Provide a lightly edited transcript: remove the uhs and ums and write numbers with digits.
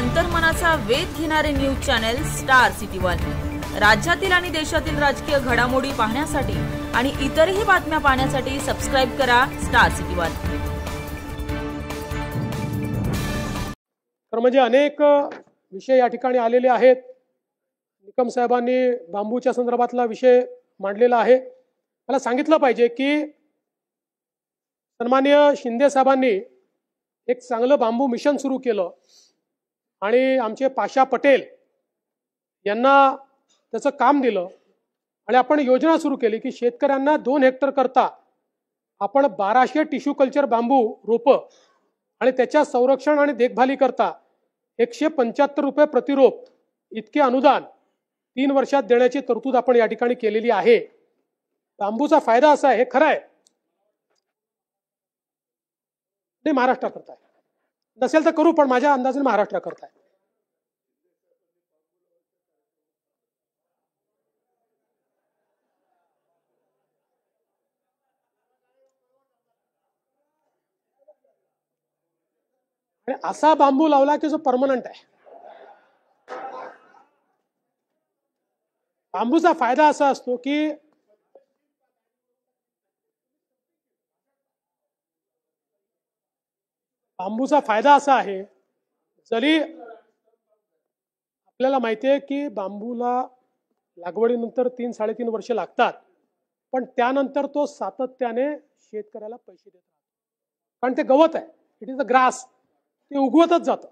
अंतर्मनाचा वेध घेणारे news channel star city one. राज्यातील आणि देशातील राजकीय घडामोडी पाहण्यासाठी आणि इतरही बातम्या पाहण्यासाठी सबस्क्राइब करा स्टार सिटी वन। तर म्हणजे अनेक विषय या ठिकाणी आलेले आहेत। निकम साहेबांनी बांबूच्या संदर्भातला विषय मांडलेला आहे। मला सांगितलं पाहिजे की सन्माननीय शिंदे साहेबांनी एक चांगलं बांबू मिशन सुरू केलं आणि आमचे पाशा पटेल यांना त्याचं काम दिलं आणि आपण योजना सुरू केली की शेतकऱ्यांना 2 हेक्टर करता आपण 1200 टिश्यू कल्चर बांबू रोप आणि त्याच्या संरक्षण आणि देखभाली करता 175 रुपये प्रति रोप इतके अनुदान 3 वर्षात देण्याची तरतूद आपण या ठिकाणी केलेली आहे। बांबूचा फायदा असा आहे, हे खरं आहे, ते महाराष्ट्र करताय, नसेल तर करू, पण माझ्या अंदाजाने महाराष्ट्र करताय। आणि असा बांबू लावला की जो परमनंट आहे। बांबूचा फायदा असा असतो की बांबूचा फायदा असा आहे, जरी आपल्याला माहिती आहे की बांबूला लागवडीनंतर 3-3.5 वर्ष लागतात, पण त्यानंतर तो सातत्याने शेतकऱ्याला पैसे देतात, कारण ते गवत आहे, इट इज अ ग्रास, ते उगवतच जातं।